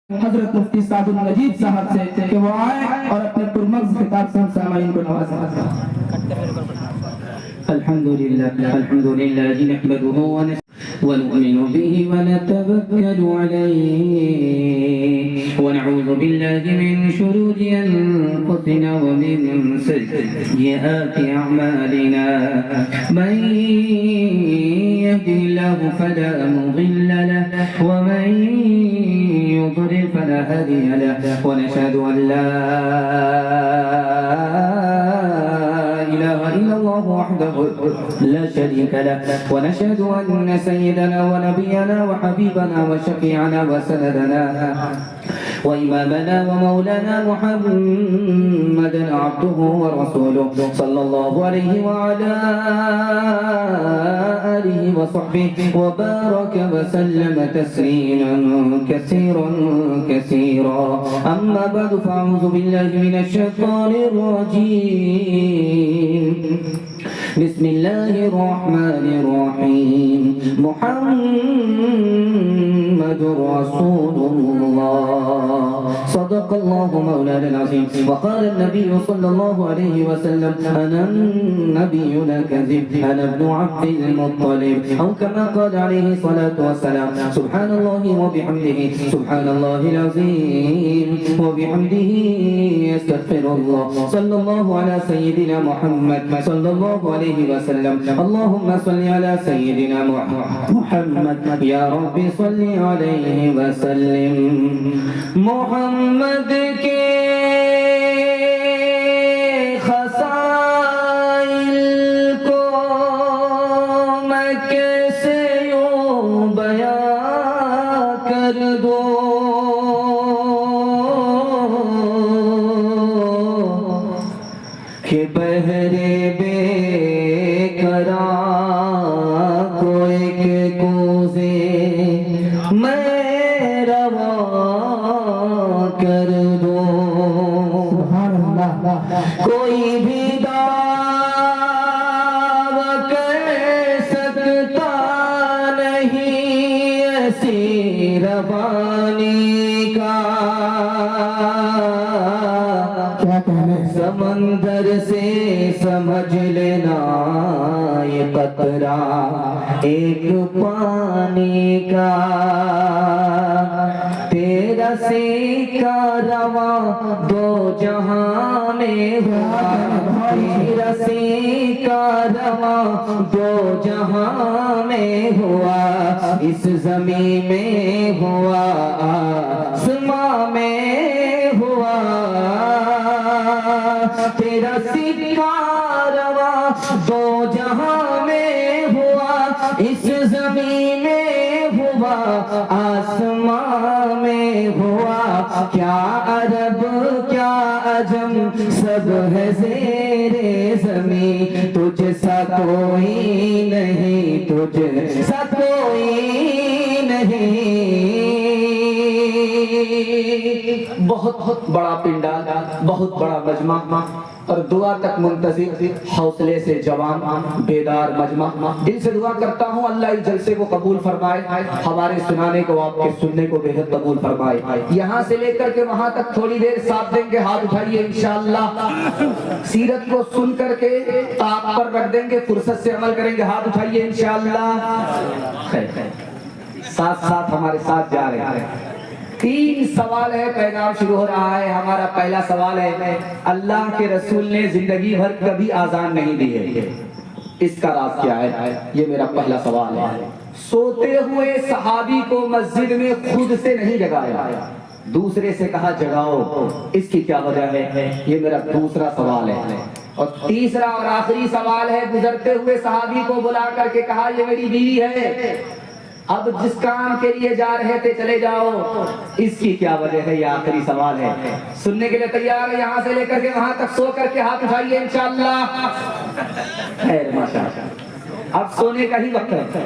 حضرت مفتی سعد النجیب صاحب سے کہ وہ آئے اور اپنے پرمغز خطاب سے سامعین کو نوازیں۔ الحمدللہ نحمده ونؤمن به ونتوکل علیہ ونعوذ باللہ من شرور انفسنا ومن سیئات اعمالنا من يهده الله فلا مضل له ومن يضلل فلا هادي له ونشهد أن لا إله إلا الله وحده لا شريك له ونشهد أن سيدنا ونبينا وحبيبنا وشفيعنا وسندنا وإمامنا ومولانا محمدا عبده ورسوله صلى الله عليه وعلى آله وصحبه وبارك وسلم تسليما كثيرا كثيرا أما بعد فأعوذ بالله من الشيطان الرجيم بسم الله الرحمن الرحيم محمد رسول الله صدق الله مولانا العظيم وقال النبي صلى الله عليه وسلم أنا النبي لا كذب أنا ابن عبد المطلب أو كما قال عليه الصلاة والسلام سبحان الله وبحمده سبحان الله العظيم وبحمده أستغفر الله صلى الله على سيدنا محمد صلى الله عليه وسلم اللهم صل على سيدنا محمد يا رب صل عليه وسلم محمد کے خصائل کو میں کیسے یوں بیان کر دوں کہ بہرے بے قرار کو ایک کوزے میں کر دو کوئی بھی دعویٰ کر سکتا نہیں ایسی ربانی کا سمندر سے سمجھ لینا یہ قطرہ ایک پانی کا تیرا سیکا رواں دو جہاں میں ہوا تیرا سیکا رواں دو جہاں میں ہوا اس زمین میں ہوا آسماں میں ہوا تیرا سیکا رواں دو جہاں میں ہوا اس زمین میں ہوا آسماں میں ہوا کیا عرب کیا عجم سب ہے زیر زمین تجھ سا کوئی نہیں تجھ سا کوئی نہیں بہت بڑا پنڈال بہت بڑا مجمع اور دعا تک منتظر حوصلے سے جوان بیدار مجمع دل سے دعا کرتا ہوں اللہ اس جلسے کو قبول فرمائے ہمارے سنانے کو آپ کے سننے کو بہت قبول فرمائے یہاں سے لے کر کے وہاں تک تھوڑی دیر ساتھ دیں گے ہاتھ اٹھائیے انشاءاللہ سیرت کو سن کر کے آپ پر رکھ دیں گے فرصت سے عمل کریں گے ہاتھ اٹھائیے انشاءاللہ ساتھ ساتھ ہمارے ساتھ جا رہے ہیں 3 سوال ہے پیغام شروع ہو رہا ہے ہمارا پہلا سوال ہے اللہ کے رسول نے زندگی بھر کبھی آزان نہیں دی ہے اس کا راز کیا ہے یہ میرا پہلا سوال ہے سوتے ہوئے صحابی کو مسجد میں خود سے نہیں جگایا دوسرے سے کہا جگاؤ اس کی کیا وجہ ہے یہ میرا دوسرا سوال ہے اور تیسرا اور آخری سوال ہے گزرتے ہوئے صحابی کو بلا کر کے کہا یہ میری بیوی ہے اب جس کام کے لیے جا رہے تھے چلے جاؤ اس کی کیا وجہ ہے یہ آخری سوال ہے سننے کے لیے تیار ہے یہاں سے لے کر کے وہاں تک سو کر کے ہاتھ اٹھائیے انشاءاللہ خیر ماشاءاللہ اب سونے کا ہی وقت ہے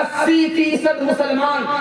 80%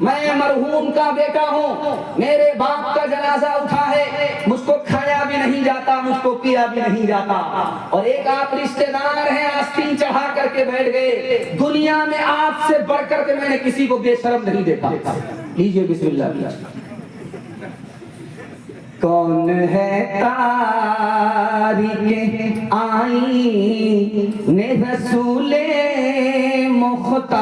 میں مرحوم کا بیٹا ہوں، میرے باپ کا جنازہ اٹھا ہے، مجھ کو کھایا بھی نہیں جاتا، مجھ کو پیا بھی نہیں جاتا، اور ایک آپ رشتہ دار ہیں آستین چڑھا کر کے بیٹھ گئے، دنیا میں آپ سے بڑھ کر کے میں نے کسی کو بے شرم نہیں دیکھا۔ لیجئے بسم اللہ۔ کون ہے تاریک آئین رسول مختار،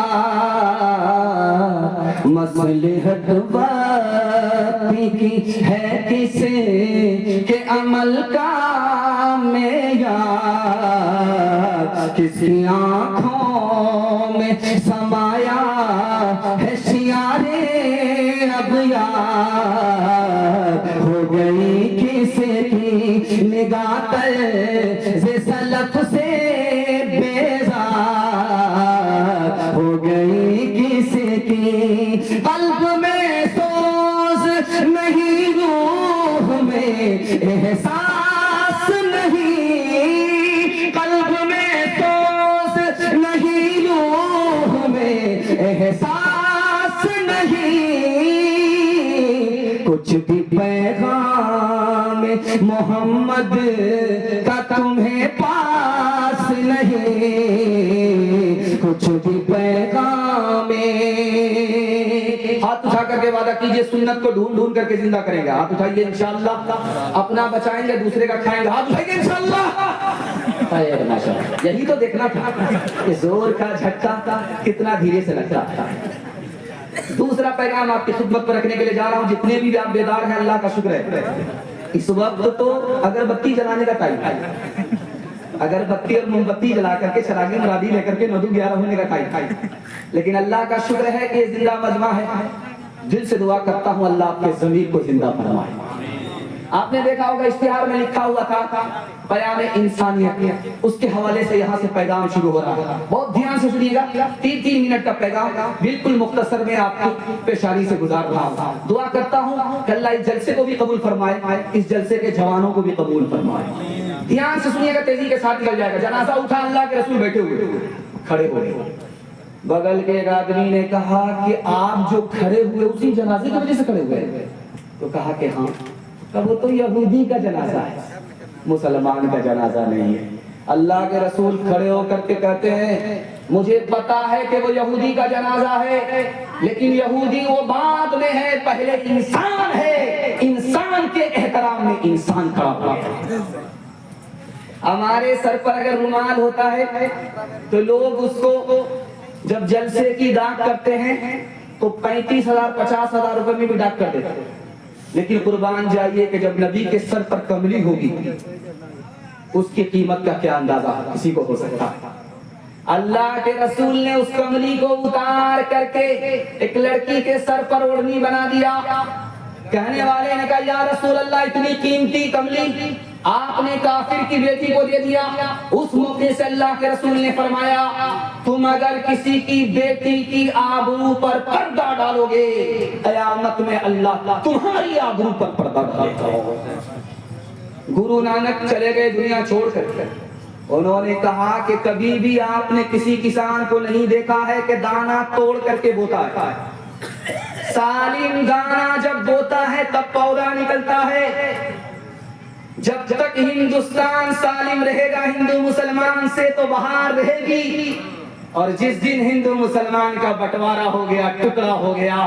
مصلحت وقت کی ہے کس کے عمل کا معیار، کس کی آنکھوں میں سمایا ہے شیار ابیار، ہو گئی کس کی نگاہ طرز سلف سے بیزار، ہو گئی کس کی قلب میں سوز نہیں، روح میں احساس نہیں، قلب میں سوز نہیں، روح میں احساس نہیں، کچھ بھی پیغام محمد کا تمہیں پاس نہیں، کچھ بھی پیغام۔ ہاتھ اٹھا کر کے وعدہ کیجئے سنت کو ڈھونڈ ڈھونڈ کر کے زندہ کریں گے۔ ہاتھ اٹھائیے انشاءاللہ، اپنا بچائیں گے دوسرے کا کھائیں گے۔ ہاتھ اٹھائیے انشاءاللہ۔ یہی تو دیکھنا تھا کہ زور کا جھٹکا کتنا دھیرے سے لگتا تھا۔ دوسرا پیغام آپ کی خدمت پر رکھنے کے لیے جا رہا ہوں، جتنے بھی آپ بیدار ہیں اللہ کا شکر ہے، اس وقت تو اگربتی جلانے کا ٹائم ہے، اگربتی اور موم بتی جلا کر کے چراغ مرادی لے کر کے 9-11 ہونے کا ٹائم، لیکن اللہ کا شکر ہے کہ زندہ مجمع ہے۔ دل سے دعا کرتا ہوں اللہ آپ کے ضمیر کو زندہ فرمائے۔ آپ نے دیکھا ہوگا اشتہار میں لکھا ہوا تھا پیام انسانیت، اس کے حوالے سے یہاں سے پیغام شروع ہو رہا ہے، بہت دھیان سے سنیے گا۔ 3 منٹ کا پیغام بالکل مختصر میں آپ کی پیشانی سے گزار رہا ہوں۔ دعا کرتا ہوں کہ اللہ اس جلسے کو بھی قبول فرمائے، اس جلسے کے جوانوں کو بھی قبول فرمائے۔ دھیان سے سنیے گا، تیزی کے ساتھ نکل جائے گا۔ جنازہ اٹھا، اللہ کے رسول بیٹھے ہوئے کھڑے ہوئے، بغل کے ایک آدمی نے کہا کہ آپ جو کھڑے ہوئے اسی جنازے کی وجہ سے کھڑے ہوئے؟ تو کہا کہ ہاں۔ کہ وہ تو یہودی کا جنازہ ہے، مسلمان کا جنازہ نہیں ہے۔ اللہ کے رسول کھڑے ہو کر کے کہتے ہیں مجھے پتا ہے کہ وہ یہودی کا جنازہ ہے، لیکن یہودی وہ بعد میں ہے، پہلے انسان ہے، انسان کے احترام میں انسان کھڑا ہوا ہے۔ ہمارے سر پر اگر رومال ہوتا ہے تو لوگ اس کو جب جلسے کی ڈاک کرتے ہیں تو 35,000 50,000 روپے میں بھی ڈاک کر دیتے ہیں، لیکن قربان جائیے کہ جب نبی کے سر پر کملی ہوگی اس کی قیمت کا کیا اندازہ کسی کو ہو سکتا ہے۔ اللہ کے رسول نے اس کملی کو اتار کر کے ایک لڑکی کے سر پر اوڑھنی بنا دیا۔ کہنے والے نے کہا یا رسول اللہ اتنی قیمتی کملی آپ نے کافر کی بیٹی کو دے دیا۔ اس موقع سے اللہ کے رسول نے فرمایا تم اگر کسی کی بیٹی کی آبرو پر پردہ ڈالو گے قیامت میں اللہ تمہاری آبرو پر پردہ ڈالے گا۔ گرو نانک چلے گئے دنیا چھوڑ کر، انہوں نے کہا کہ کبھی بھی آپ نے کسی کسان کو نہیں دیکھا ہے کہ دانا توڑ کر کے بوتا ہے۔ سالم دانا جب بوتا ہے تب پودا نکلتا ہے۔ جب تک ہندوستان سالم رہے گا ہندو مسلمان سے تو بہار رہے گی، اور جس دن ہندو مسلمان کا بٹوارا ہو گیا، ٹکڑا ہو گیا،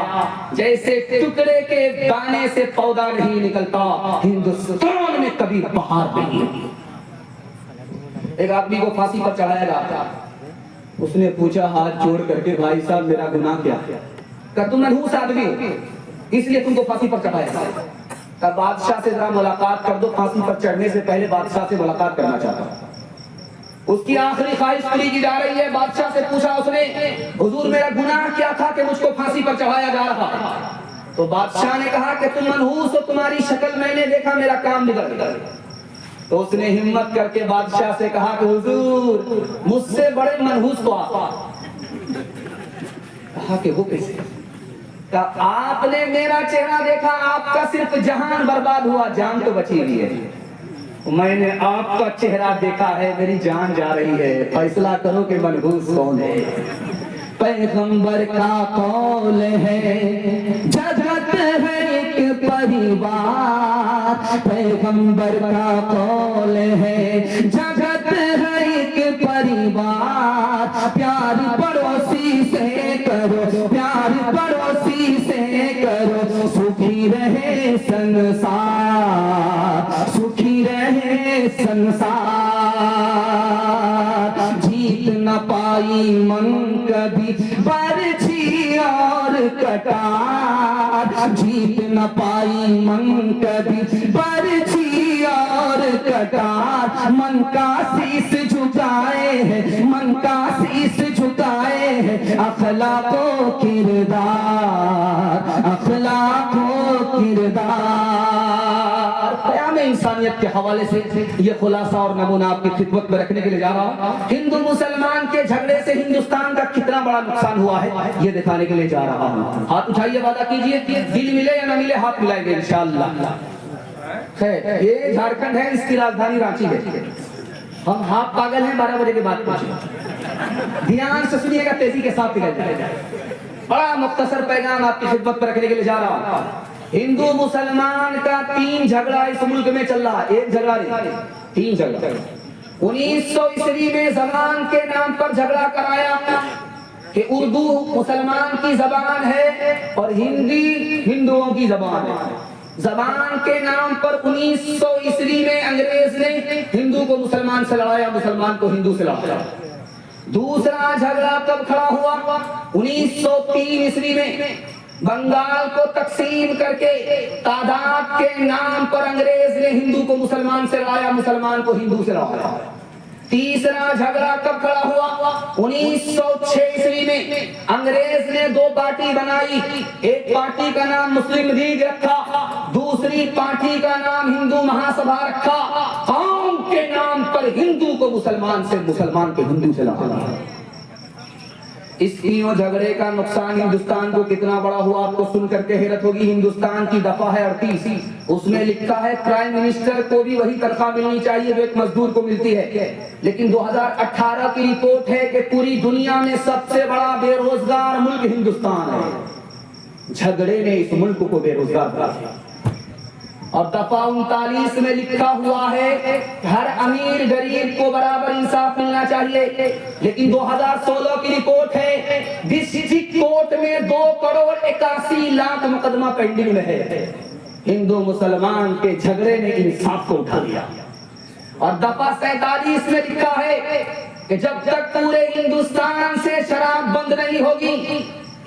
جیسے ٹکڑے کے دانے سے پودا نہیں نکلتا، ہندوستان میں کبھی بہار نہیں۔ ایک آدمی کو پھانسی پر چڑھایا گیا، اس نے پوچھا ہاتھ جوڑ کر کے بھائی صاحب میرا گناہ کیا؟ کہ تم منحوس آدمی ہو اس لیے تم کو پھانسی پر چڑھایا گیا۔ کہ بادشاہ سے ذرا ملاقات کر دو، پھانسی پر چڑھنے سے پہلے بادشاہ سے ملاقات کرنا چاہتا ہوں۔ اس کی آخری خواہش پوری کی جا رہی ہے۔ بادشاہ سے پوچھا اس نے حضور میرا گناہ کیا تھا کہ مجھ کو پھانسی پر چڑھایا جا رہا؟ تو بادشاہ نے کہا کہ تم منحوس ہو، تمہاری شکل میں نے دیکھا، میرا کام بگڑ گیا۔ تو اس نے ہمت کر کے بادشاہ سے کہا کہ حضور مجھ سے بڑے منحوس کو آپ۔ کہا کہ وہ کیسے؟ کہ آپ نے میرا چہرہ دیکھا، آپ کا صرف جہان برباد ہوا، جان تو بچی ہوئی ہے۔ میں نے آپ کا چہرہ دیکھا ہے، میری جان جا رہی ہے، فیصلہ کرو کہ منحوس کون ہے۔ پیغمبر کا قول ہے جگت ہے ایک پریوار، پیغمبر کا قول ہے جگت ہے ایک پریوار، پیار پڑوسی سے کرو، پیار پڑوسی سے کرو، سکھی رہے سنسار، سکھی رہے سنسار، جیت نہ پائی من کبھی برچھی اور کٹار، جیت نہ پائی من کبھی برچھی اور کٹار، من کا سیس جھکائے ہے، من کا سیس جھکائے ہے، اخلاق و کردار، اخلاق و کردار۔ قیام انسانیت کے حوالے سے یہ خلاصہ اور نمونہ آپ کی خدمت میں رکھنے کے لیے جا رہا ہوں۔ ہندو مسلمان کے جھگڑے سے ہندوستان کا کتنا بڑا نقصان ہوا ہے یہ دکھانے کے لیے جا رہا ہوں۔ ہاتھ اٹھائیے، وعدہ کیجئے، دل ملے یا نہ ملے ہاتھ ملائیں گے انشاءاللہ۔ خیر، یہ جھارکھنڈ ہے، اس کی راجدھانی رانچی ہے۔ ہم ہاف پاگل ہیں، 12 بجے کے بعد پہنچے، دھیان سے سنیے گا، تیزی کے ساتھ نکل جائے گا۔ بڑا مختصر پیغام آپ کی خدمت میں رکھنے کے لیے جا رہا ہوں۔ ہندو مسلمان کا 3 جھگڑا اس ملک میں چل رہا ہے، ایک جھگڑا نہیں، 3 جھگڑا۔ 1900 عیسوی میں زبان کے نام پر جھگڑا کرایا کہ اردو مسلمان کی زبان ہے اور ہندی ہندوؤں کی زبان ہے۔ زبان کے نام پر 1900 عیسوی میں انگریز نے ہندو کو مسلمان سے لڑایا، مسلمان کو ہندو سے لڑایا۔ دوسرا جھگڑا کب کھڑا ہوا؟ 1903 عیسوی میں بنگال کو تقسیم کر کے تعداد کے نام پر انگریز نے ہندو کو مسلمان سے لڑایا، مسلمان کو ہندو سے لڑایا۔ تیسرا جھگڑا کب کھڑا ہوا؟ 1906 عیسوی میں انگریز نے 2 پارٹی بنائی، ایک پارٹی کا نام مسلم لیگ رکھا، دوسری پارٹی کا نام ہندو مہاسبھا رکھا، قوم کے نام پر ہندو کو مسلمان سے، مسلمان کو ہندو سے لڑایا۔ اس تینوں جھگڑے کا نقصان ہندوستان کو کتنا بڑا ہوا آپ کو سن کر کے حیرت ہوگی۔ ہندوستان کی دفعہ ہے 38، اس میں لکھا ہے پرائم منسٹر کو بھی وہی تنخواہ ملنی چاہیے جو ایک مزدور کو ملتی ہے، لیکن 2018 کی رپورٹ ہے کہ پوری دنیا میں سب سے بڑا بے روزگار ملک ہندوستان ہے۔ جھگڑے نے اس ملک کو بے روزگار بنا دیا۔ اور دفعہ 39 میں لکھا ہوا ہے ہر امیر غریب کو برابر انصاف ملنا چاہیے، لیکن 2016 کی رپورٹ ہے ڈسٹرکٹ کورٹ میں 2,81,00,000 مقدمہ پینڈنگ میں ہے۔ ہندو مسلمان کے جھگڑے نے انصاف کو اٹھا دیا۔ اور دفعہ 47 میں لکھا ہے کہ جب تک پورے ہندوستان سے شراب بند نہیں ہوگی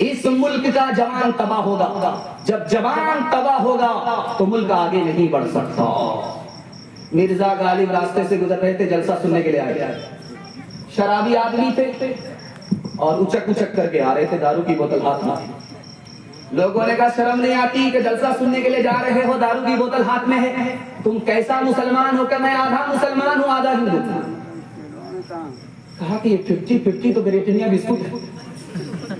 اس ملک کا جوان تباہ ہوگا، جب جوان تباہ ہوگا تو ملک آگے نہیں بڑھ سکتا۔ مرزا غالب راستے سے گزر رہے تھے، جلسہ سننے کے لیے آئے، شرابی آدمی تھے اور اچک اچک کر کے آ رہے تھے، دارو کی بوتل ہاتھ میں۔ لوگوں نے کہا شرم نہیں آتی کہ جلسہ سننے کے لیے جا رہے ہو، دارو کی بوتل ہاتھ میں ہے، تم کیسا مسلمان ہو؟ کہ میں آدھا مسلمان ہوں آدھا ہندو۔ کہا کہ یہ 50-50 تو بریٹنیا بسکٹ ہے،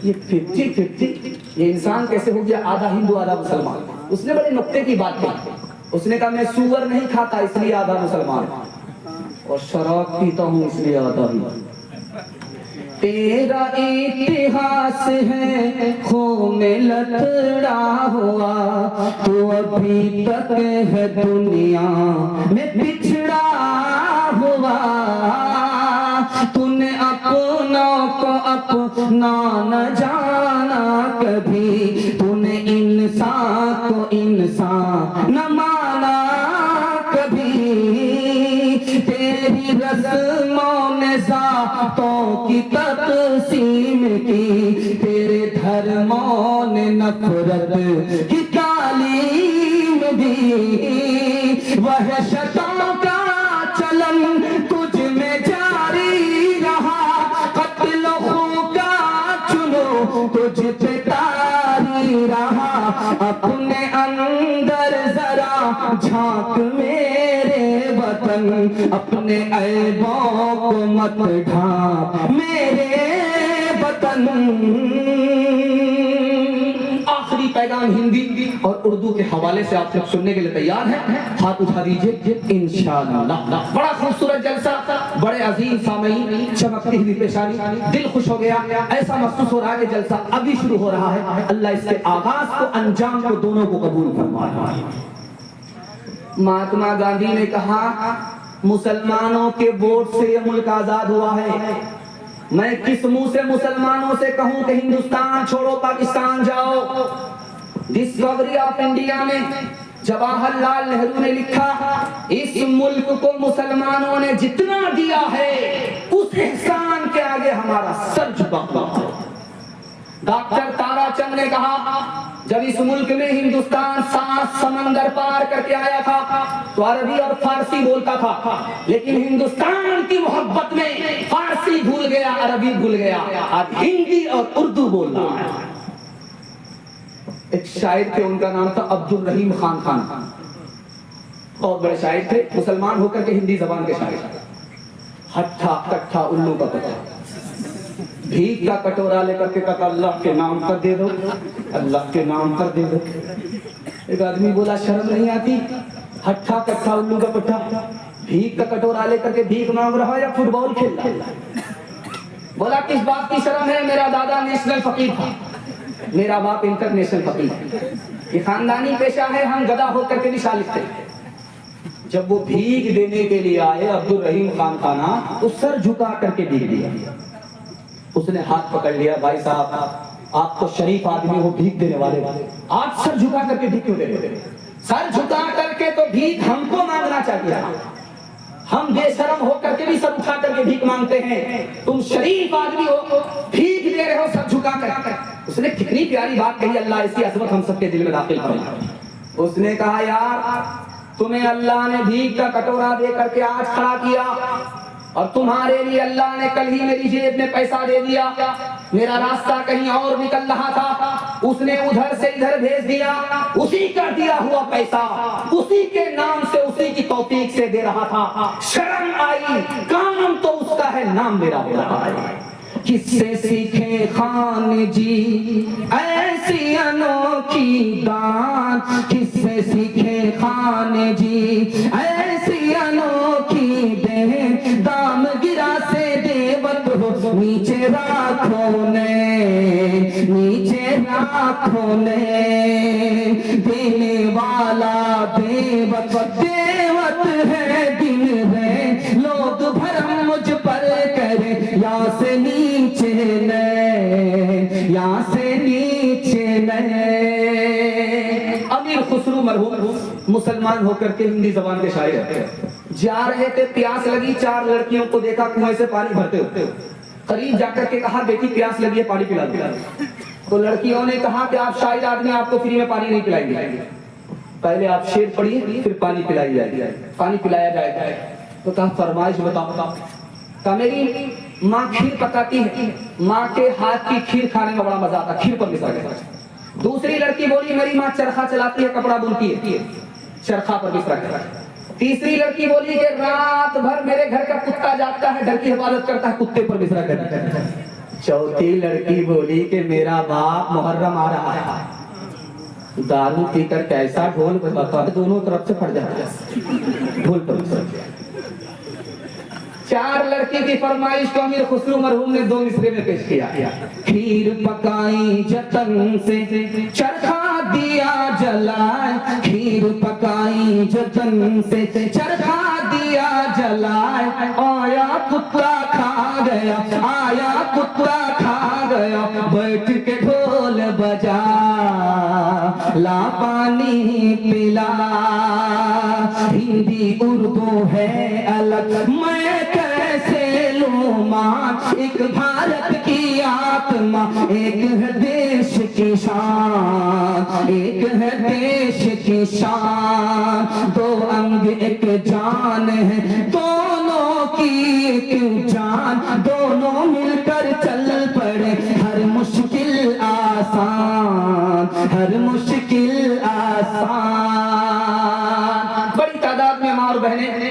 یہ 50-50 یہ انسان کیسے ہو گیا آدھا ہندو آدھا مسلمان؟ اس نے بڑے نقطے کی بات کی، اس نے کہا میں سور نہیں کھاتا اس لیے آدھا مسلمان، اور شراب پیتا ہوں اس لیے آدھا ہندو۔ تیرا اتہاس ہے خون میں لتڑا ہوا، تو ابھی تک ہے دنیا میں پچھڑا ہوا، تو نے اپنوں کو اپنا نہ جانا کبھی، تو نے انسان کو انسان نہ مانا کبھی، تیری رسموں نے ذاتوں کی تقسیم کی، تیرے دھرموں نے نفرت کی تعلیم دی، وحشتوں کا چلن تجھ میں جاری رہا، قتل و خون کا چلو تجھ پہ طاری رہا، اپنے اندر ذرا جھانک میرے وطن، اپنے عیبوں کو مت ڈھانپ میرے وطن۔ آخری پیغام ہندی اور اردو کے حوالے سے آپ لوگ سننے کے لیے تیار ہیں؟ ہاتھ اٹھا دیجئے انشاءاللہ۔ بڑا خوبصورت جلسہ، بڑے عظیم سامعین، چمکتی ہوئی پیشانی، دل خوش ہو گیا، ایسا محسوس ہو رہا ہے کہ جلسہ ابھی شروع ہو رہا ہے۔ اللہ اس کے آغاز کو انجام کو دونوں کو قبول فرمائے۔ مہاتما گاندھی نے کہا مسلمانوں کے ووٹ سے یہ ملک آزاد ہوا ہے، میں کس منہ سے مسلمانوں سے کہوں کہ ہندوستان چھوڑو پاکستان جاؤ؟ ڈسکوری آف انڈیا میں جواہر لال نہرو نے لکھا اس ملک کو مسلمانوں نے جتنا دیا ہے اس احسان کے آگے ہمارا سر جھکا ہوا ہے۔ ڈاکٹر تارا چند نے کہا جب اس ملک میں ہندوستان 7 سمندر پار کر کے آیا تھا تو عربی اور فارسی بولتا تھا، لیکن ہندوستان کی محبت میں فارسی بھول گیا، عربی بھول گیا، آج ہندی اور اردو بول رہا ہے۔ ایک شاعر تھے، ان کا نام تھا عبد الرحیم خان خان، بہت بڑے شاعر تھے، مسلمان ہو کر کے ہندی زبان کے شاعر۔ ہٹھا کٹھا الو کا پتہ، بھیک کا کٹورا لے کر کے کہا اللہ کے نام پر دے دو، اللہ کے نام پر دے دو۔ ایک آدمی بولا شرم نہیں آتی؟ ہٹھا کٹھا الو کا پٹھا، بھیک کا کٹورا لے کر کے بھیک مانگ رہا ہے یا فٹ بال کھیل رہا ہے؟ بولا کس بات کی شرم ہے؟ میرا دادا نیشنل فقیر تھا، میرا باپ انٹرنیشنل فقیر، یہ خاندانی پیشہ ہے، ہم گدا ہو کر کے نشان لکھتے۔ جب وہ بھیک دینے کے لیے آئے عبد الرحیم خان خانہ، تو سر جھکا کر کے بھیک دیا۔ اس نے ہاتھ پکڑ لیا، بھائی صاحب آپ تو شریف آدمی ہو، بھیک دینے والے، آپ سر جھکا کر کے بھیک کیوں دے رہے؟ سر جھکا کر کے تو بھیک ہم کو مانگنا چاہیے، ہم بے شرم ہو کر کے بھی سر اٹھا کر کے بھیک مانگتے ہیں، تم شریف آدمی ہو بھیک دے رہے ہو سر جھکا کر۔ اس نے کتنی پیاری بات کہی، اللہ اس کی عظمت ہم سب کے دل میں داخل فرمائے۔ اس نے کہا یار تمہیں اللہ نے بھیک کا کٹورا دے کر کے آج کھڑا کیا، اور تمہارے لیے اللہ نے کل ہی میری جیب میں پیسہ دے دیا، میرا راستہ کہیں اور نکل رہا تھا، اس نے ادھر سے ادھر بھیج دیا، اسی کا دیا ہوا پیسہ اسی کے نام سے اسی کی توفیق سے دے رہا تھا، شرم آئی، کام تو اس کا ہے، نام میرا ہو رہا ہے۔ کس سے سیکھے خان جی ایسی انوکھی دان، کس سے سیکھے خان جی ایسی انوکھی دین، دام گرا سے دیوت ہو نیچے راکھوں نے، نیچے راکھوں نے، دینے والا دیوت دیوت ہے، دن ہے لوگ بھرم مجھ پر کرے، یا سے نیچے نئے، یا سے نیچے نئے۔ امیر خسرو مرحوم مسلمان ہو کر کے ہندی زبان کے شاعر ہیں، جا رہے تھے، پیاس لگی، 4 لڑکیوں کو دیکھا کنویں سے پانی بھرتے ہوتے، قریب جا کر کے کہا بیٹی پیاس لگی ہے پانی پلا دو۔ تو لڑکیوں نے کہا کہ آپ شاعر آدمی، آپ کو فری میں پانی نہیں پلائیں گے، پہلے آپ شعر پڑھیے پھر پانی پلائی جائے، پانی پلایا جائے گا۔ تو کہا فرمائش بتاؤ۔ کہا میری ماں کھیر پکاتی ہے، ماں کے ہاتھ کی کھیر کھانے میں بڑا مزہ آتا، کھیر پر مزہ آتا۔ دوسری لڑکی بولی میری ماں چرخا چلاتی ہے، کپڑا بنتی ہے، چرخا پر مزہ آتا۔ تیسری لڑکی بولی کہ رات بھر میرے گھر کا کتا جاگتا ہے، گھر کی حفاظت کرتا ہے، کتے پر مزہ کرتا ہے۔ چوتھی لڑکی بولی کہ میرا باپ محرم آ رہا ہے، دارو پی کر کیسا ڈھول بجاتا ہے، دونوں طرف سے پھٹ جاتا ہے، ڈھول پر مزہ۔ 4 لڑکی کی فرمائش کو امیر خسرو مرحوم نے 2 مصرے میں پیش کیا۔ کھیر پکائی جتن سے چرخا دیا جلائے، کھیر پکائی جتن سے چرخا دیا جلائے، آیا کتا کھا گیا، آیا کتا کھا گیا، بیٹھ کے ڈھول بجا لا پانی پلا۔ ہندی اردو ہے الگ، میں کیسے لوں مان، ایک بھارت کی آتما، ایک ہے دیش کی شان، ایک ہے دیش کی شان، 2 انگ ایک جان ہے، دونوں کی ایک جان، دونوں مل کر چل پڑے، ہر مشکل آسان، ہر مشکل آسان۔ بڑی تعداد میں ماں اور بہنیں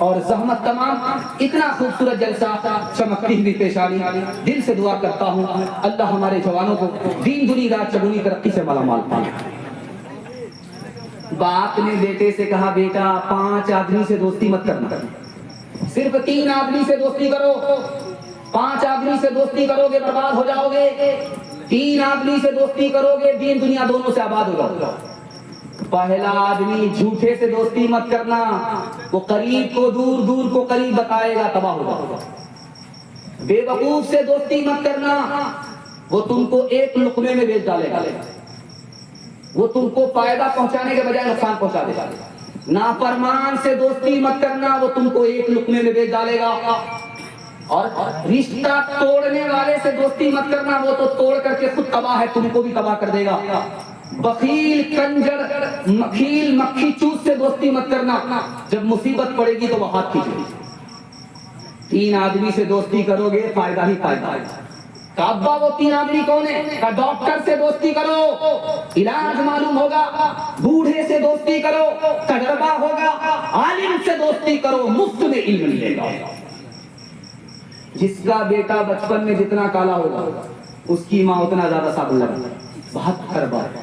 اور زحمت تمام، اتنا خوبصورت جلسہ، چمکتی ہوئی پیشانی، دل سے دعا کرتا ہوں اللہ ہمارے جوانوں کو دین دنی رات چگنی ترقی سے مالا مال فرمائے۔ باپ نے بیٹے سے کہا بیٹا 5 آدمی سے دوستی مت کرنا، صرف 3 آدمی سے دوستی کرو، 5 آدمی سے دوستی کرو گے برباد ہو جاؤ گے، 3 آدمی سے دوستی کرو گے دین دنیا دونوں سے آباد ہو جاؤ گے۔ پہلا آدمی جھوٹے سے دوستی مت کرنا، وہ قریب کو دور، دور کو قریب بتائے گا، تباہ ہو جاؤ گا۔ بے وقوف سے دوستی مت کرنا، وہ تم کو ایک لقمے میں بیچ ڈالے گا، وہ تم کو فائدہ پہنچانے کے بجائے نقصان پہنچا دے گا۔ نافرمان سے دوستی مت کرنا، وہ تم کو ایک لقمے میں بیچ ڈالے گا۔ اور رشتہ توڑنے والے سے دوستی مت کرنا، وہ تو توڑ کر کے خود تباہ ہے، تم کو بھی تباہ کر دے گا۔ بخیل، کنجر، مکھیل، مکھی چوس سے دوستی مت کرنا، جب مصیبت پڑے گی تو وہ ہاتھ کھینچے گی۔ 3 آدمی سے دوستی کرو گے فائدہ ہی فائدہ ہے۔ ابا وہ 3 آدمی کون ہے؟ ڈاکٹر سے دوستی کرو، علاج معلوم ہوگا، بوڑھے سے دوستی کرو، تجربہ ہوگا، عالم سے دوستی کرو، مفت میں علم ملے گا۔ جس کا بیٹا بچپن میں جتنا کالا ہوگا اس کی ماں اتنا زیادہ صابن لگا، 72 بار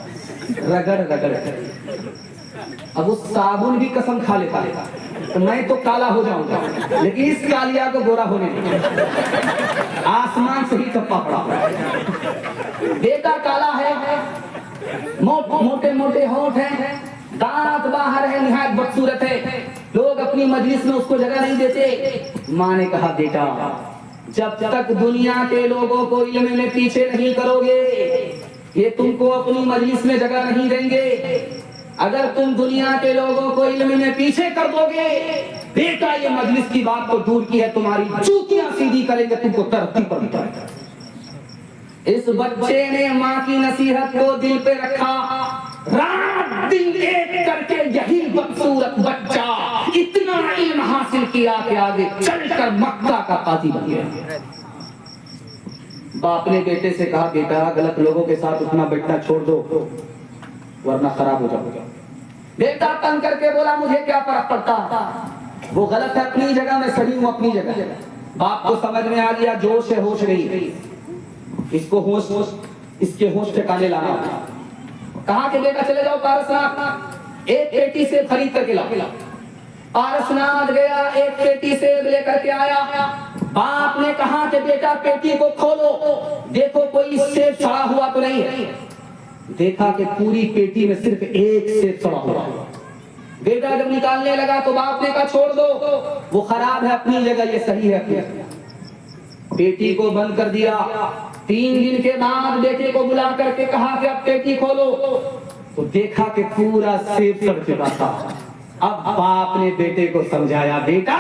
رگڑ رگڑ۔ اب اس صابن بھی قسم کھا لیتا ہے تو میں تو کالا ہو جاؤں گا، لیکن اس کالیا کو گورا ہونے دیں، آسمان سے ہی ٹپا پڑا۔ بیٹا کالا ہے، موٹے موٹے ہونٹ ہیں، دانت باہر ہے، نہایت بدصورت ہے، لوگ اپنی مجلس میں اس کو جگہ نہیں دیتے۔ ماں نے کہا بیٹا جب تک دنیا کے لوگوں کو علم میں پیچھے نہیں کرو گے یہ تم کو اپنی مجلس میں جگہ نہیں دیں گے، اگر تم دنیا کے لوگوں کو علم میں پیچھے کر دو گے بیٹا یہ مجلس کی بات تو دور کی ہے تمہاری چوکیاں سیدھی کریں گے، تم کو ترقی پر بتائیں۔ اس بچے نے ماں کی نصیحت کو دل پہ رکھا، رات دن ایک کر کے یہی بدصورت بچہ اتنا علم حاصل کیا کہ آگے چل کر مکہ کا قاضی بن گیا۔ باپ نے بیٹے سے کہا بیٹا غلط لوگوں کے ساتھ اٹھنا بیٹھنا چھوڑ دو ورنہ خراب ہو جاؤ گا۔ بیٹا تنگ کر کے بولا مجھے کیا فرق پڑتا، وہ غلط ہے اپنی جگہ، میں صحیح ہوں اپنی جگہ۔ باپ کو سمجھ میں آ گیا جوش ہے ہوش نہیں، اس کو ہوش اس کے ہوش ٹھکانے لانا۔ کہا کہ بیٹا چلے جاؤ پارسناتھ، ایک پیٹی سے خرید کر کے لاؤ۔ پارسناتھ گیا، ایک پیٹی سے لے کر کے آیا۔ باپ نے کہا کہ بیٹا پیٹی کو کھولو، دیکھو کوئی سیب سڑا ہوا تو نہیں ہے۔ دیکھا کہ پوری پیٹی میں صرف ایک سیب سڑا ہوا۔ بیٹا جب نکالنے لگا تو باپ نے کہا چھوڑ دو، وہ خراب ہے اپنی جگہ، یہ صحیح ہے۔ پیٹی کو بند کر دیا۔ 3 دن کے بعد بیٹے کو بلا کر کے کہا کہ اب پیٹی کھولو، تو دیکھا کہ پورا سیب سڑ چکا تھا۔ اب باپ نے بیٹے کو سمجھایا بیٹا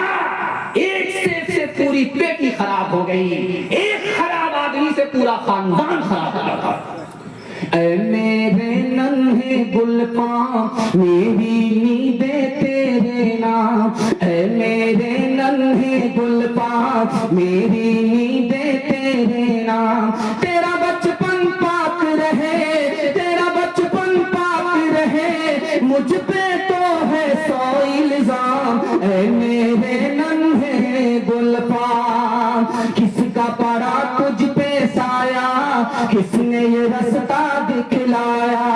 ایک سیب سے پوری پیٹی خراب ہو گئی، ایک خراب آدمی سے پورا خاندان خراب ہو گیا۔ اے میرے ننھے گل پاں میری نیندیں تیرے نام، اے میرے ننھے گل پاں میری نیندیں تیرے نام، تیرا بچپن پاک رہے، تیرا بچپن پاک رہے، مجھ پہ تو ہے 100 الزام، اے میرے ننھے گل پاں، کس کا پڑا تجھ پہ سایہ، کس نے یہ رستہ دکھلایا،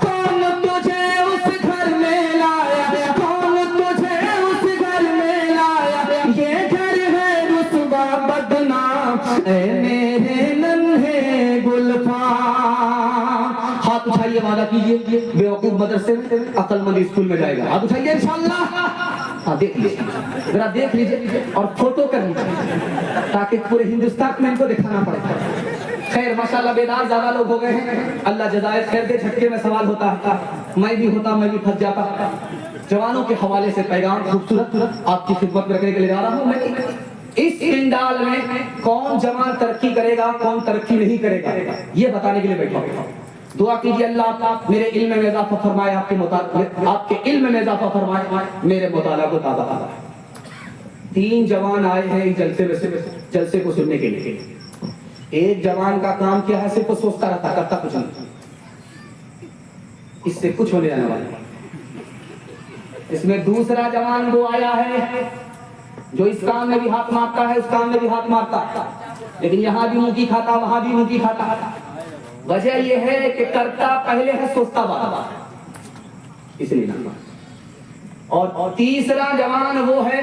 کون تجھے اس گھر میں لایا، کون تجھے اس گھر میں لایا، یہ گھر ہے رسوا بدنام، اے میرے ننھے گل پاں۔ ہاتھ اٹھائیے وعدہ کیجئے بے وقوف مدرسے میں عقل مند اسکول میں جائے گا، ہاتھ اٹھائیے انشاءاللہ۔ ہاں دیکھ لیجیے، ذرا دیکھ لیجیے اور فوٹو کر لیجیے تاکہ پورے ہندوستان میں ان کو دکھانا پڑے۔ خیر ماشاءاللہ بیدار زیادہ لوگ ہو گئے ہیں، اللہ جزائے خیر دے۔ جھٹکے میں سوال ہوتا ہے، میں بھی ہوتا میں بھی پھنس جاتا۔ جوانوں کے حوالے سے پیغام خوبصورت آپ کی خدمت میں رکھنے کے لیے جا رہا ہوں۔ میں اس پنڈال میں کون جوان ترقی کرے گا کون ترقی نہیں کرے گا یہ بتانے کے لیے بیٹھا ہوں۔ دعا کیجیے اللہ میرے علم میں اضافہ فرمائے، آپ کے علم میں اضافہ فرمائے، میرے مطالعہ کو تازہ فرمائے۔ 3 جوان آئے ہیں اس جلسے کو سننے کے لیے۔ ایک جوان کا کام کیا ہے، صرف سوچتا رہتا، کرتا کچھ نہیں، اس سے کچھ ہونے جانے والا۔ اس میں دوسرا جوان وہ آیا ہے جو اس کام میں بھی ہاتھ مارتا ہے اس کام میں بھی ہاتھ مارتا ہے، لیکن یہاں بھی منہ کی کھاتا وہاں بھی منہ کی کھاتا. وجہ یہ ہے کہ کرتا پہلے ہے سوچتا بعد، اس لیے نہ. اور تیسرا جوان وہ ہے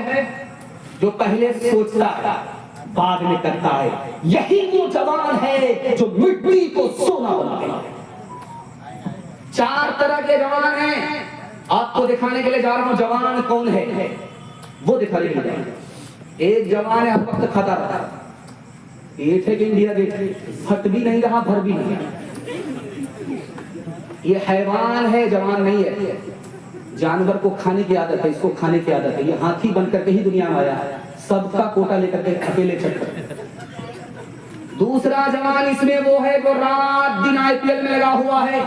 جو پہلے سوچتا ہے بعد میں کرتا ہے. یہی وہ جوان ہے جو مٹی کو سونا بنا دے. 4 طرح کے جوان ہیں. آپ کو دکھانے کے لیے جا رہا ہوں جوان کون ہے وہ دکھانے کے لیے جا رہا ہوں. ایک جوان ہے ہر وقت کھاتا رہتا ہے. یہ ہے کہ انڈیا دیکھ پھٹ بھی نہیں رہا بھر بھی نہیں رہا. یہ حیوان ہے جوان نہیں ہے. جانور کو کھانے کی عادت ہے، اس کو کھانے کی عادت ہے. یہ ہاتھی بن کر کے ہی دنیا میں آیا ہے، سب کا کوٹا لے کر کے اکیلے چل کر. دوسرا جوان اس میں وہ ہے جو رات دن IPL میں لگا ہوا ہے.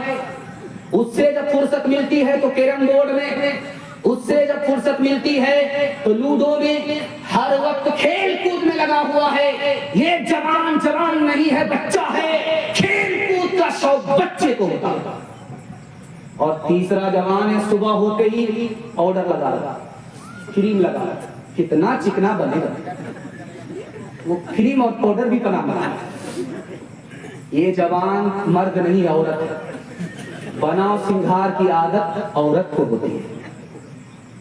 اس سے جب فرصت ملتی ہے تو کیرم بورڈ میں، اس سے جب فرصت ملتی ہے تو لوڈو میں، ہر وقت کھیل کود میں لگا ہوا ہے. یہ جوان نہیں ہے، بچہ ہے. کھیل کود کا شوق بچے کو ہوتا ہے. اور تیسرا جوان ہے صبح ہوتے ہی پاؤڈر لگا رہا، کریم لگا رہا. کتنا چکنا بنے گا وہ کریم اور پاؤڈر بھی بنا. یہ جوان مرد نہیں عورت. بناؤ سنگھار کی عادت عورت کو ہوتی ہے.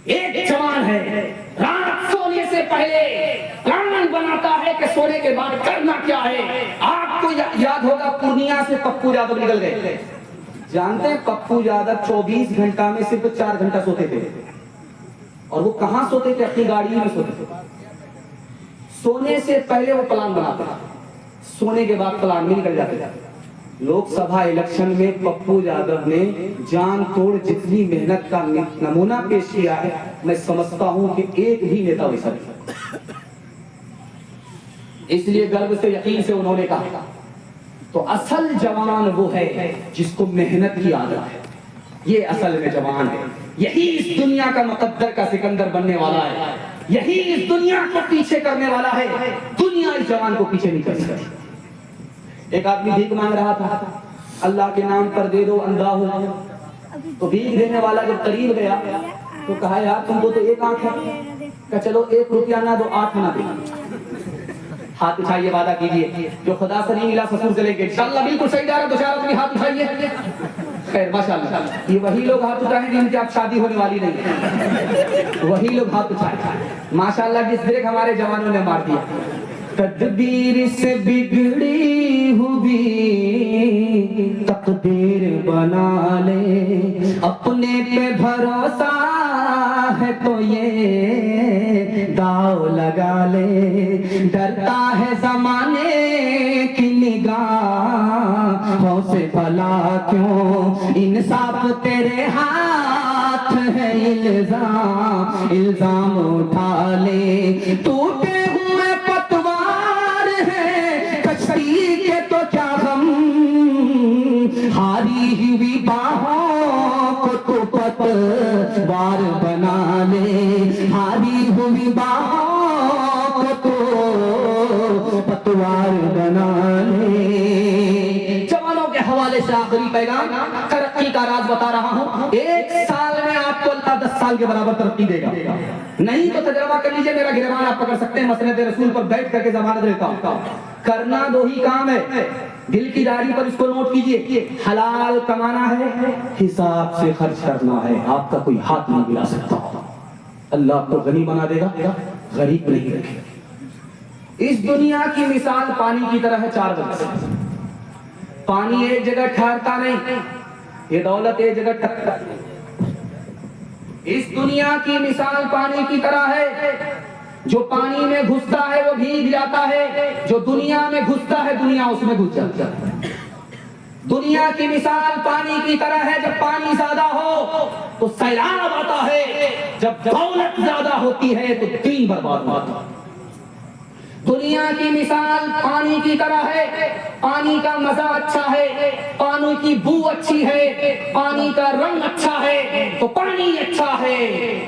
ایک جوان ہے رات سونے سے پہلے پلان بناتا ہے کہ سونے کے بعد کرنا کیا ہے. آپ کو یاد ہوگا پورنیہ سے پپو یادو نکل گئے. جانتے ہیں پپو یادو 24 گھنٹہ میں صرف 4 گھنٹہ سوتے تھے. اور وہ کہاں سوتے تھے؟ اپنی گاڑی میں سوتے تھے. سونے سے پہلے وہ پلان بناتے تھے، سونے کے بعد پلان میں نکل جاتے تھے. لوک سبھا الیکشن میں پپو یادو نے جان توڑ جتنی محنت کا نمونہ پیش کیا ہے، میں سمجھتا ہوں کہ ایک بھی نیتا ویسا نہیں. اس لیے گرو سے یقین سے انہوں نے کہا تو اصل جوان وہ ہے جس کو محنت کی عادت ہے. یہ اصل میں جوان ہے. یہی اس دنیا کا مقدر کا سکندر بننے والا ہے. یہی اس دنیا کو پیچھے کرنے والا ہے. دنیا اس جوان کو پیچھے نہیں کر سکتی. ایک آدمی بھیک مانگ رہا تھا، اللہ کے نام پر دے دو اندھا ہو. تو بھیک دینے والا جب قریب گیا تو کہا یار تم کو تو ایک آنکھ ہے، کہ چلو 1 روپیہ نہ دو 8 نہ دے. ہاتھ اٹھائیے، وعدہ کیجئے جو خدا سے نہیں ملا سسور سے لے کے. انشاءاللہ بالکل صحیح جا رہا تو شاید اپنی ہاتھ اٹھائیے. خیر ماشاءاللہ یہ وہی لوگ ہاتھ اٹھائیں جن کی اب شادی ہونے والی نہیں ہے. وہی لوگ ہاتھ اٹھائیں ماشاءاللہ جس بریک ہمارے جوانوں نے مار دیا. تدبیر سے بگڑی ہوئی تقدیر بنا لے، اپنے پہ بھروسہ ہے تو یہ داؤ لگا لے. ڈرتا ہے زمانے کی نگاہوں سے بھلا کیوں، انصاف تیرے ہاتھ ہے، الزام اٹھا لے. ٹوٹے ہوئے پتوار ہے کشتی کے تو کیا غم، ہاری ہوئی باہوں کو تو پتوار بنا لے. ہاری ہوئی باہوں کو تو پتوار بنا لے. جوانوں کے حوالے سے آخری پیغام، ترقی کا راز بتا رہا ہوں. 1 سال میں آپ کو اللہ 10 سال کے برابر ترقی دے گا. نہیں تو تجربہ کر لیجئے، میرا گربان آپ پکڑ سکتے ہیں. مسند رسول پر بیٹھ کر کے ضمانت دیتا ہوں. کرنا 2 ہی کام ہے، دل کی داڑھی پر اس کو نوٹ کیجئے. حلال کمانا ہے، حساب سے خرچ کرنا ہے. آپ کا کوئی ہاتھ نہیں گرا سکتا. اللہ آپ کو غنی بنا دے گا، غریب نہیں رکھے گا. اس دنیا کی مثال پانی کی طرح ہے 4 بند. پانی ایک جگہ ٹھہرتا نہیں، یہ دولت ایک جگہ ٹھہرتا. اس دنیا کی مثال پانی کی طرح ہے، جو پانی میں گھستا ہے وہ بھیگ جاتا ہے، جو دنیا میں گھستا ہے دنیا اس میں گھس جاتا ہے. دنیا کی مثال پانی کی طرح ہے، جب پانی زیادہ ہو تو سیلاب آتا ہے، جب دولت زیادہ ہوتی ہے تو دین برباد ہوتا ہے. دنیا کی مثال پانی کی طرح ہے، پانی کا مزہ اچھا ہے، پانی کی بو اچھی ہے، پانی کا رنگ اچھا ہے تو پانی اچھا ہے.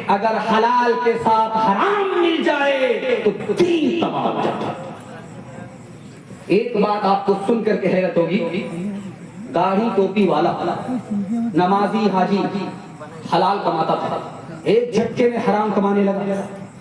اگر حلال کے ساتھ حرام مل جائے تو دین تباہ ہو جاتا ہے. ایک بات آپ کو سن کر کے حیرت ہوگی، داڑھی ٹوپی والا نمازی حاجی حلال کماتا تھا، ایک جھٹکے میں حرام کمانے لگا.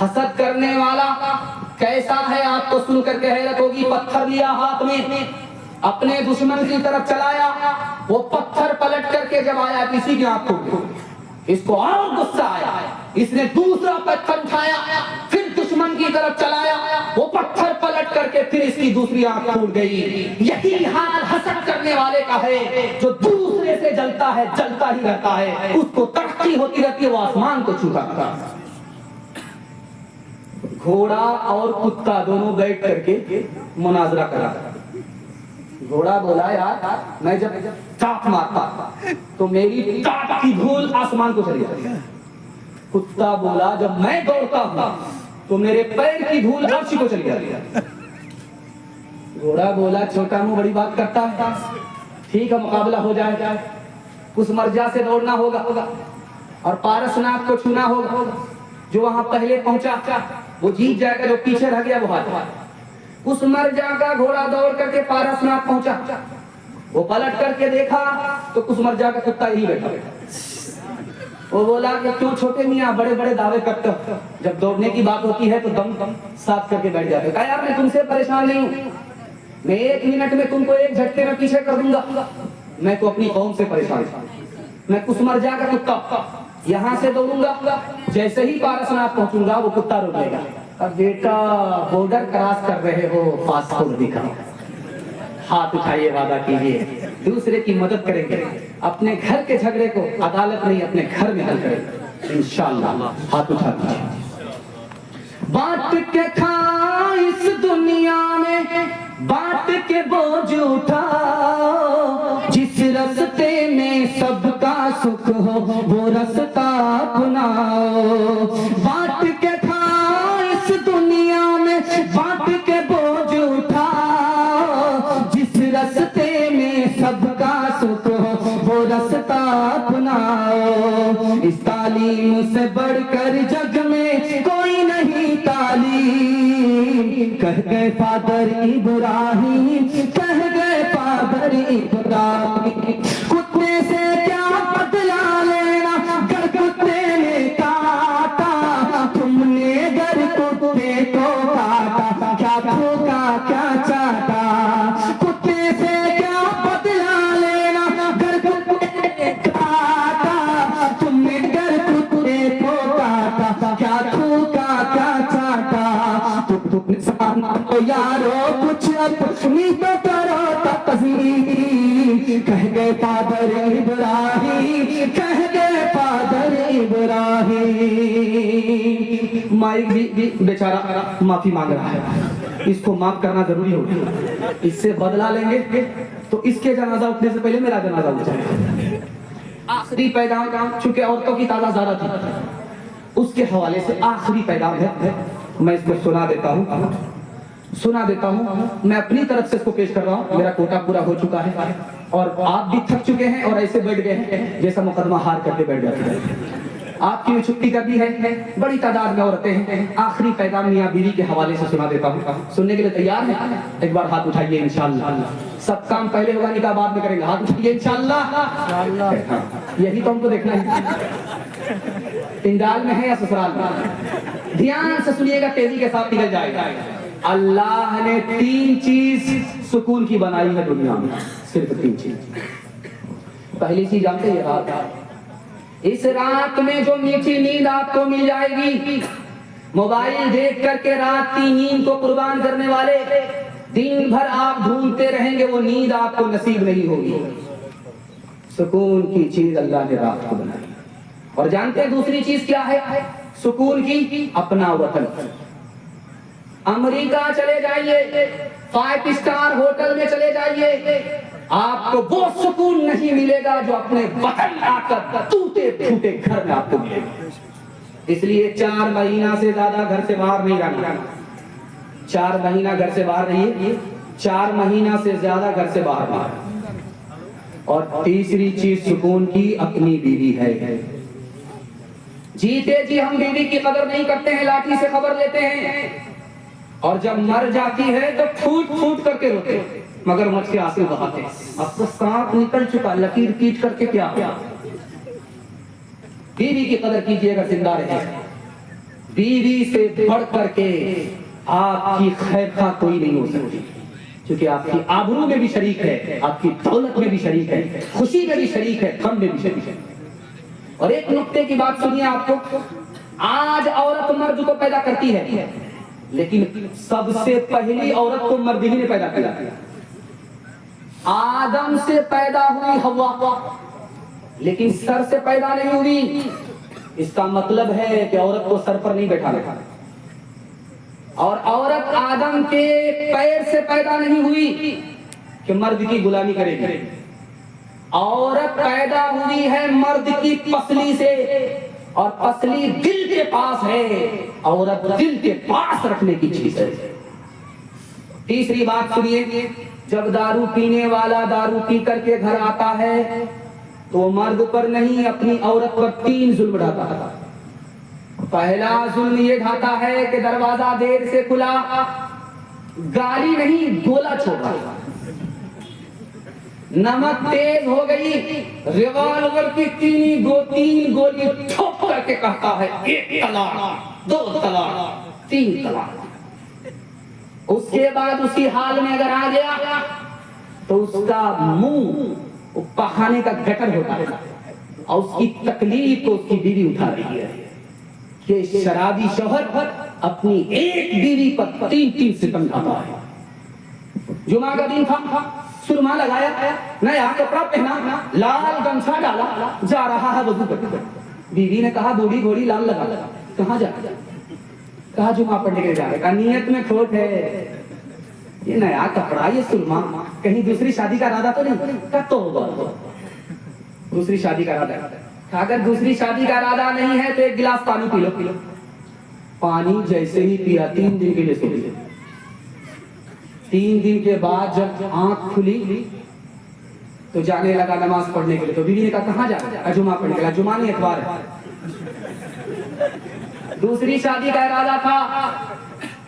حسد کرنے والا کیسا ہے آپ کو سن کر کے حیرت ہوگی. پتھر لیا ہاتھ میں, اپنے دشمن کی طرف چلایا, وہ پتھر پلٹ کر کے جب آیا کسی کی آنکھ ٹوٹ گئی. اس کو اور غصہ آیا, اس نے دوسرا پتھر اٹھایا, پھر دشمن کی طرف چلایا, وہ پتھر پلٹ کر کے پھر اس کی دوسری آنکھ ٹوٹ گئی. یہی حال حسد کرنے والے کا ہے, جو دوسرے سے جلتا ہے جلتا ہی رہتا ہے, اس کو ترقی ہوتی رہتی ہے, وہ آسمان کو چھوتا رہتا ہے. گھوڑا اور کتا دونوں بیٹھ کر کے مناظرہ کرا. گھوڑا بولا یار میں جب ٹاپ مارتا تو میری ٹاپ کی دھول آسمان کو چلی جاتی. کتا بولا جب میں دوڑتا ہوں تو میرے پیر کی دھول عرش کو چلی جاتی ہے. گھوڑا بولا چھوٹا منہ بڑی بات کرتا ہے, ٹھیک ہے مقابلہ ہو جائے. اس مرجع سے دوڑنا ہوگا اور پارسناتھ کو چھونا ہوگا. جو وہاں پہلے پہنچا وہ جیت جائے گا, جو پیچھے رہ گیا وہ ہاتھ. اس مرجع کا گھوڑا دوڑ کر کے پارسناتھ پہنچا, وہ پلٹ کر کے دیکھا تو اس مرجع کا کتا ہی بیٹھا. وہ بولا کہ کیوں چھوٹے میاں بڑے بڑے دعوے کرتے ہو, جب دوڑنے کی بات ہوتی ہے تو دم ساتھ کر کے بیٹھ جاتے. کہا یار میں تم سے پریشان نہیں ہوں, میں 1 منٹ میں تم کو ایک جھٹکے میں پیچھے کر دوں گا. میں تو اپنی قوم سے پریشان ہوں. میں اس مرجع کا کتا یہاں سے دوڑوں گا, جیسے ہی پارسناتھ پہنچوں گا وہ کتا روکے گا. بیٹا بارڈر کراس کر رہے ہو, پاسپورٹ دکھاؤ, ہاتھ اٹھائیے, وعدہ کیجیے دوسرے کی مدد کریں گے. اپنے گھر کے جھگڑے کو عدالت نہیں اپنے گھر میں حل کریں گے انشاءاللہ. ہاتھ اٹھا دیجیے. بانٹ کے کھا اس دنیا میں, بانٹ کے بوجھ اٹھا, جس رستے میں سب کا سکھ ہو وہ رستہ اپناؤ. بانٹ کے کھا اس دنیا میں, بانٹ کے بوجھ اٹھا, جس رستے میں سب کا سکھ ہو وہ رستہ اپناؤ. اس تعلیم سے بڑھ کر جگ میں کوئی نہیں تعلیم, کہہ گئے فادر ابراہیم, کہہ گئے فادر ابراہیم. کتے سے کیا بدلا لینا گر کتے نے کاٹا, تم نے گر کتے کو کاٹا, کیا دھوکا کیا چاٹا. کتے سے کیا بدلا لینا گر کتے نے کاٹا, تم نے گر کتے کو کاٹا, کیا دھوکا کیا چاٹا. تم انسان کو یارو کچھ اپنی تو کرو تقسیم, کہہ گئے فادر ابراہیم, کہہ گئے فادر ابراہیم. مائک بھی بیچارہ معافی مانگ رہا ہے, اس کو معاف کرنا ضروری ہوگا. اس سے بدلہ لیں گے تو اس کے جنازہ اٹھنے سے پہلے میرا جنازہ اٹھ جائے گا. آخری پیغام, چونکہ عورتوں کی تعداد زیادہ تھی, اس کے حوالے سے آخری پیغام ہے, میں اس کو سنا دیتا ہوں. میں اپنی طرف سے اس کو پیش کر رہا ہوں. میرا کوٹا پورا ہو چکا ہے اور آپ بھی تھک چکے ہیں اور ایسے بیٹھ گئے ہیں جیسا مقدمہ ہار کر کے بیٹھ جاتے ہیں. آپ کی بھی چھٹی کر دی ہے, بڑی تعداد میں عورتیں ہیں. آخری پیغام میاں بیوی کے حوالے سے سنا دیتا ہوں. سننے کے لیے تیار ہیں؟ ایک بار ہاتھ اٹھائیے انشاءاللہ. سب کام پہلے ہوگا, نکاح بعد میں کریں گے. ہاتھ اٹھائیے انشاءاللہ. یہی تو ہم کو دیکھنا ہے, پنڈال میں ہے یا سسرال میں. دھیان سے سنیے گا, تیزی کے ساتھ نکل جائے گا. اللہ نے 3 چیز سکون کی بنائی ہے دنیا میں, صرف 3 چیز. پہلی چیز جانتے ہیں, رات. اس رات میں جو میٹھی نیند آپ کو مل جائے گی, موبائل دیکھ کر کے رات کی نیند کو قربان کرنے والے دن بھر آپ ڈھونڈتے رہیں گے, وہ نیند آپ کو نصیب نہیں ہوگی. سکون کی چیز اللہ نے رات کو بنائی. اور جانتے ہیں دوسری چیز کیا ہے سکون کی؟ اپنا وطن. امریکہ چلے جائیے, 5 اسٹار ہوٹل میں چلے جائیے, آپ کو وہ سکون نہیں ملے گا جو اپنے وطن آ کر ٹوٹے پھوٹے گھر میں آپ کو ملے گا. اس لیے 4 مہینہ سے زیادہ گھر سے باہر نہیں رہنا. 4 مہینہ گھر سے باہر رہیے, 4 مہینہ سے زیادہ گھر سے باہر باہر. اور تیسری چیز سکون کی اپنی بیوی ہے. جیتے جی ہم بیوی کی قدر نہیں کرتے ہیں, لاٹھی سے خبر لیتے ہیں, اور جب مر جاتی ہے تو پھوٹ پھوٹ کر کے روتے ہیں, مگر مجھ کے آنسو بہاتے ہیں. اب تو سانپ نکل چکا, لکیر کیچ کر کے کیا. بیوی کی قدر کیجیے گا زندہ رہے. بیوی سے بڑھ کر کے آپ کی خیر خواہ کوئی نہیں ہو سکتی، کیونکہ آپ کی آبرو میں بھی شریک ہے، آپ کی دولت میں بھی شریک ہے، خوشی میں بھی شریک ہے، غم میں بھی شریک ہے۔ اور ایک نقطے کی بات سنیے آپ کو، آج عورت مرد کو پیدا کرتی ہے، لیکن سب سے پہلی عورت کو مرد ہی نے پیدا کیا۔ آدم سے پیدا ہوئی حوا، لیکن سر سے پیدا نہیں ہوئی۔ اس کا مطلب ہے کہ عورت کو سر پر نہیں بیٹھانا، اور عورت آدم کے پیر سے پیدا نہیں ہوئی کہ مرد کی غلامی کرے گی۔ عورت پیدا ہوئی ہے مرد کی پسلی سے، اور پسلی دل کے پاس ہے، عورت دل کے پاس رکھنے کی چیز ہے۔ تیسری بات سنیے، جب دارو پینے والا دارو پی کر کے گھر آتا ہے تو مرد پر نہیں اپنی عورت پر 3 ظلم ڈھاتا ہے۔ پہلا ظلم یہ ڈھاتا ہے کہ دروازہ دیر سے کھلا، گالی نہیں گولا چھوڑا، نمک تیز ہو گئی، ریوالور کی 3 گولی ٹھوک کر کے کہتا ہے 1 طلاق 2 طلاق 3 طلاق۔ اس کے بعد اسی حال میں اگر آ گیا تو اس کا منہ پخانے کا گٹر ہوتا ہے، اور اس کی تکلیف کو اس کی بیوی اٹھا رہی ہے کہ شرابی شوہر اپنی ایک بیوی پر 3 ستم ڈھاتا ہے۔ جمعہ کا دن تھا، سرما لگایا، نیا کپڑا پہنا، لال گمچھا ڈالا، جا رہا ہے وضو کرنے۔ بیوی نے کہا بوڑھی گھوڑی لال لگا، کہاں جا رہا؟ کہا جمعہ پڑھنے کے لیے جا رہے۔ کہا نیت میں کھوٹ ہے، یہ نیا کپڑا، یہ سرما، کہیں دوسری شادی کا ارادہ تو نہیں؟ کہا توبہ، دوسری شادی کا ارادہ ہے۔ کہا اگر دوسری شادی کا ارادہ نہیں ہے تو 1 گلاس پانی پی لو۔ پانی جیسے ہی پیا 3 دن کے لیے سو گئی۔ 3 دن کے بعد جب آنکھ کھلی تو جانے لگا نماز پڑھنے کے لیے۔ تو بیوی نے کہا کہاں جا رہا ہے؟ جمعہ پڑھنے کے لیے۔ جمعہ نہیں اتوار ہے۔ دوسری شادی کا ارادہ تھا،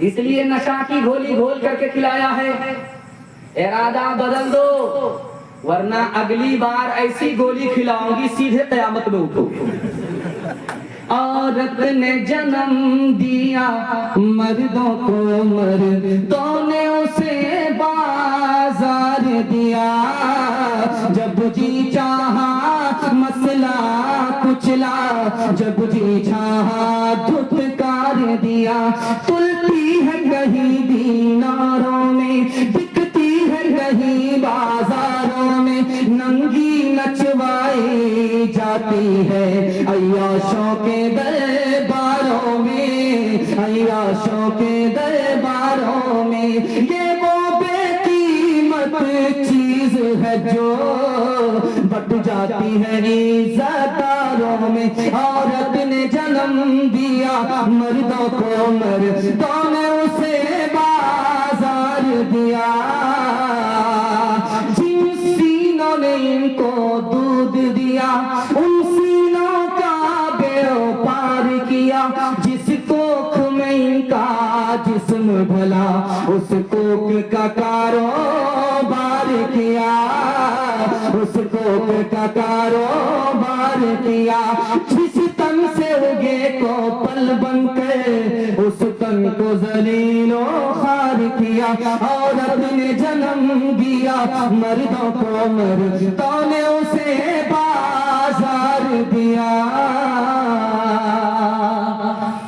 اس لیے نشہ کی گولی گھول کر کے کھلایا ہے۔ ارادہ بدل دو، ورنہ اگلی بار ایسی گولی کھلاؤں گی سیدھے قیامت میں اٹھو۔ عورت نے جنم دیا مردوں کو، مردوں نے اسے بازار دیا، جب جی چاہا مسئلہ کچلا، جب جی چاہا دھتکار دیا۔ تلتی ہے کہیں دیناروں میں، بکتی ہے کہیں بازاروں میں، ننگی نچوائی جاتی ہے عیاشوں کے درباروں میں، عیاشوں کے درباروں میں۔ یہ وہ بے قیمت چیز ہے جو بٹ جاتی ہے عزت داروں میں۔ عورت نے جنم دیا مردوں کو، مردوں نے اسے بازار دیا، جن سینوں نے ان کو دودھ دیا ان سینوں کا بیڑ پار کیا، جس کوکھ میں ان کا جسم بھلا اس کوکھ کا کاروبار کیا، اس کوکھ کا کاروبار کیا۔ جس تن سے اگے کو پل بن کر اس تن کو ذلیل و خوار کیا۔ عورت نے جنم دیا مردوں کو، مردوں نے اسے بازار دیا۔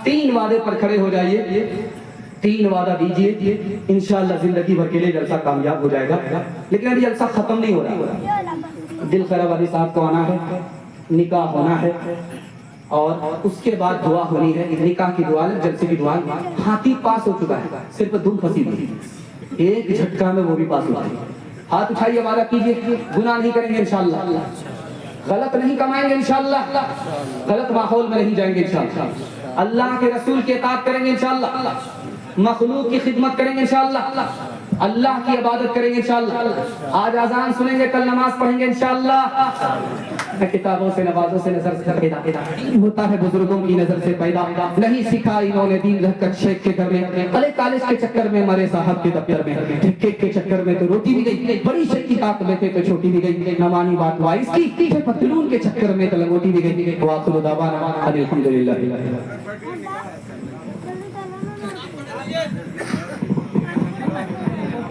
3 وعدے پر کھڑے ہو جائیے، 3 وعدہ دیجئے، انشاءاللہ زندگی بھر کے لیے جلسہ کامیاب ہو جائے گا۔ لیکن ابھی جلسہ ختم نہیں ہو رہا، دل خیر والی صاحب کو آنا ہے، نکاح ہونا ہے، اور اس کے بعد دعا ہونی ہے۔ نکاح کی دعا، جلسے کی دعا، ہاتھی پاس ہو چکا ہے، صرف دھن پھنسی ہوئی، ایک جھٹکا میں وہ بھی پاس ہو جائے گا۔ ہاتھ اٹھائیے، وعدہ کیجئے، گناہ نہیں کریں گے انشاءاللہ، غلط نہیں کمائیں گے انشاءاللہ، غلط ماحول میں نہیں جائیں گے انشاءاللہ، اللہ کے رسول کی اطاعت کریں گے انشاءاللہ، مخلوق کی خدمت کریں گے انشاءاللہ، اللہ کی عبادت کریں گے انشاءاللہ. آج اذان سنیں گے, کل نماز پڑھیں گے انشاءاللہ. کتابوں سے نوازوں سے نظر سے پیدا ہوتا ہے, بزرگوں کی نظر سے پیدا نہیں سکھا انہوں نے دین. رہ کر شیخ کے گھر میں, ارے کالج کے چکر میں مرے صاحب کے دفتر میں, ٹھیکے کے چکر میں تو روٹی بھی گئی, بڑی شیخ کی بات میں تھے تو چھوٹی بھی گئی, نہ مانی بات وائس کی, پتلون کے چکر میں تو لنگوٹی بھی گئی. وآخر دعوانا الحمدللہ.